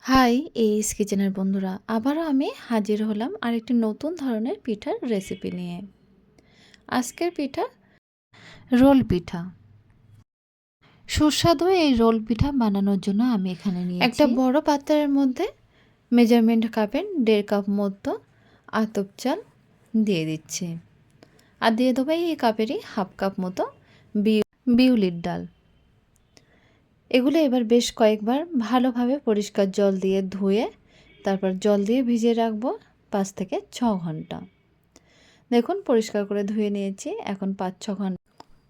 High এইস কিচেনের বন্ধুরা, আবারও আমি হাজির হলাম আরেকটি নতুন ধরনের পিঠার রেসিপি নিয়ে। আজকের পিঠা রোল পিঠা। সুস্বাদু এই রোল পিঠা বানানোর জন্য আমি এখানে নিয়েছি একটা বড় পাত্রের মধ্যে মেজারমেন্ট কাপের 1.5 কাপ মতো আতপ চাল দিয়ে দিচ্ছি, আর দিয়ে দেবো এই কাপেরই 1/2 কাপ মতো বিউলির ডাল। এগুলো এবার বেশ কয়েকবার ভালোভাবে পরিষ্কার জল দিয়ে ধুয়ে তারপর জল দিয়ে ভিজিয়ে রাখবো 5 থেকে 6 ঘন্টা। দেখুন পরিষ্কার করে ধুয়ে নিয়েছি, এখন 5-6 ঘন্টা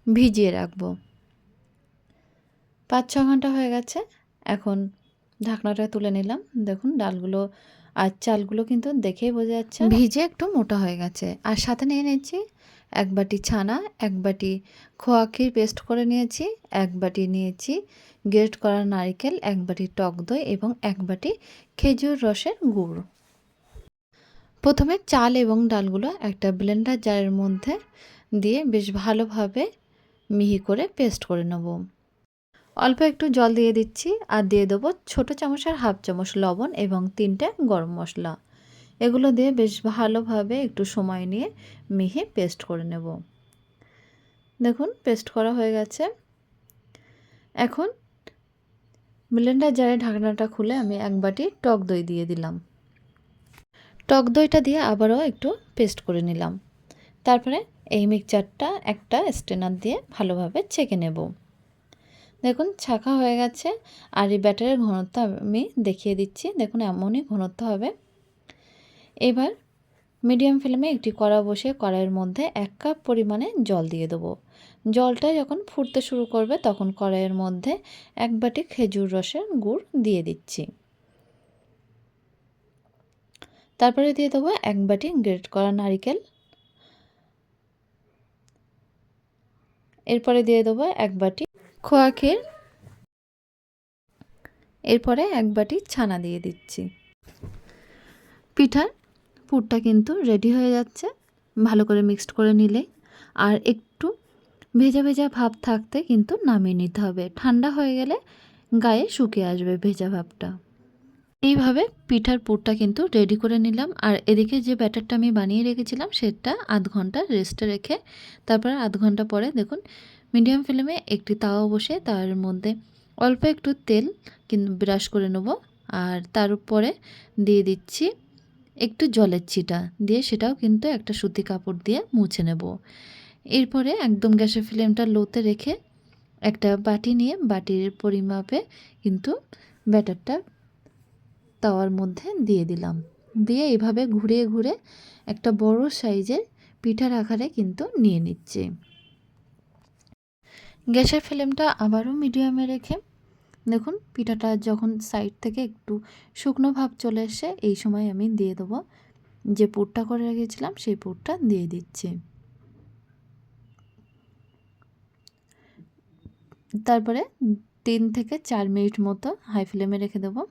ভিজিয়ে রাখবো। 5-6 ঘন্টা হয়ে গেছে, এখন ঢাকনাটা তুলে নিলাম। দেখুন ডালগুলো আর চালগুলো কিন্তু দেখেই বোঝা যাচ্ছে ভিজে একটু মোটা হয়ে গেছে। আর সাথে নিয়ে নিয়েছি 1 বাটি ছানা, 1 বাটি খোয়া ক্ষীর পেস্ট করে নিয়েছি, 1 বাটি নিয়েছি গ্রেট করা নারকেল, 1 বাটি টক দই এবং 1 বাটি খেজুর রসের গুড়। প্রথমে চাল এবং ডালগুলো একটা ব্লেন্ডার জারের মধ্যে দিয়ে বেশ ভালোভাবে মিহি করে পেস্ট করে নেব। অল্প একটু জল দিয়ে দিচ্ছি, আর দিয়ে দেবো ছোটো চামচের 1/2 চামচ লবণ এবং 3টে গরম মশলা। এগুলো দিয়ে বেশ ভালোভাবে একটু সময় নিয়ে মিহি পেস্ট করে নেব। দেখুন পেস্ট করা হয়ে গেছে। এখন ব্লেন্ডার জারে ঢাকনাটা খুলে আমি 1 বাটি টক দই দিয়ে দিলাম। টক দইটা দিয়ে আবারও একটু পেস্ট করে নিলাম। তারপরে এই মিক্সচারটা একটা স্ট্রেনার দিয়ে ভালোভাবে ছেঁকে নেব। দেখুন ছাঁকা হয়ে গেছে, আর এই ব্যাটারের ঘনত্ব আমি দেখিয়ে দিচ্ছি। দেখুন এমনই ঘনত্ব হবে। এবার মিডিয়াম ফ্লেমে একটি কড়া বসিয়ে কড়াইয়ের মধ্যে 1 কাপ পরিমাণে জল দিয়ে দেবো। জলটা যখন ফুটতে শুরু করবে তখন কড়াইয়ের মধ্যে 1 বাটি খেজুর রসের গুড় দিয়ে দিচ্ছি। তারপরে দিয়ে দেবো 1 বাটি গ্রেট করা নারকেল। এরপরে দিয়ে দেবো 1 বাটি খোয়া ক্ষীর। এরপরে 1 বাটি ছানা দিয়ে দিচ্ছি। পিঠার পুরটা কিন্তু রেডি হয়ে যাচ্ছে। ভালো করে মিক্সড করে নিলে, আর একটু ভেজা ভেজা ভাব থাকতে কিন্তু নামিয়ে নিতে হবে। ঠান্ডা হয়ে গেলে গায়ে শুকিয়ে আসবে ভেজা ভাবটা। এইভাবে পিঠার পুরটা কিন্তু রেডি করে নিলাম। আর এদিকে যে ব্যাটারটা আমি বানিয়ে রেখেছিলাম সেটা আধ ঘন্টা রেস্টে রেখে তারপর আধ ঘন্টা পরে দেখুন মিডিয়াম ফ্লেমে একটি তাওয়া বসে তার মধ্যে অল্প একটু তেল কিন্তু ব্রাশ করে নেব, আর তার উপরে দিয়ে দিচ্ছি একটু জলের ছিটা দিয়ে, সেটাও কিন্তু একটা সুতি কাপড় দিয়ে মুছে নেব। এরপরে একদম গ্যাসের ফ্লেমটা লোতে রেখে একটা বাটি নিয়ে বাটির পরিমাপে কিন্তু ব্যাটারটা তাওয়ার মধ্যে দিয়ে দিলাম। দিয়ে এইভাবে ঘুরিয়ে ঘুরে একটা বড় সাইজের পিঠার আকারে কিন্তু নিয়ে নিচ্ছি। গ্যাসের ফ্লেমটা আবারও মিডিয়ামে রেখে দেখুন পিঠাটা যখন সাইড থেকে একটু শুকনো ভাব চলে এসে এই সময় আমি দিয়ে দেবো যে পুরটা করে রেখেছিলাম সেই পুরটা দিয়ে দিচ্ছি। তারপরে 3 থেকে 4 মিনিট মতো হাই ফ্লেমে রেখে দেবো।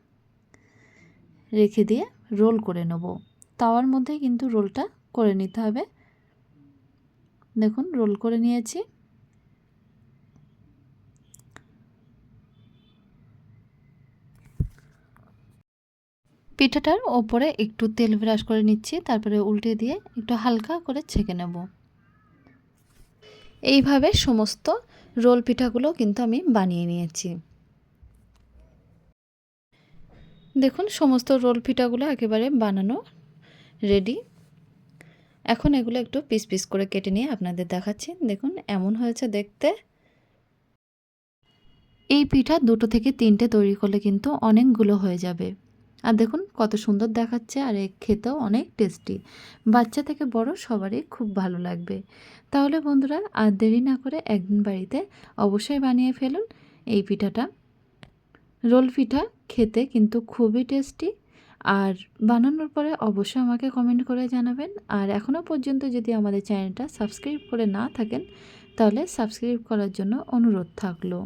রেখে দিয়ে রোল করে নেব। তাওয়ার মধ্যে কিন্তু রোলটা করে নিতে হবে। দেখুন রোল করে নিয়েছি। পিঠাটার ওপরে একটু তেল ব্রাশ করে নিচ্ছি, তারপরে উল্টে দিয়ে একটু হালকা করে ছেঁকে নেব। এইভাবে সমস্ত রোল পিঠাগুলো কিন্তু আমি বানিয়ে নিয়েছি। দেখুন সমস্ত রোল পিঠাগুলো একেবারে বানানো রেডি। এখন এগুলো একটু পিস পিস করে কেটে নিয়ে আপনাদের দেখাচ্ছি। দেখুন এমন হয়েছে দেখতে। এই পিঠা 2 থেকে 3টে তৈরি করলে কিন্তু অনেকগুলো হয়ে যাবে। আর দেখুন কত সুন্দর দেখাচ্ছে, আর খেতেও অনেক টেস্টি। বাচ্চা থেকে বড় সবারই খুব ভালো লাগবে। তাহলে বন্ধুরা আর দেরি না করে একদিন বাড়িতে অবশ্যই বানিয়ে ফেলুন এই পিঠাটা। রোল পিঠা খেতে কিন্তু খুবই টেস্টি। আর বানানোর পরে অবশ্যই আমাকে কমেন্ট করে জানাবেন। আর এখনও পর্যন্ত যদি আমাদের চ্যানেলটা সাবস্ক্রাইব করে না থাকেন তাহলে সাবস্ক্রাইব করার জন্য অনুরোধ থাকলো।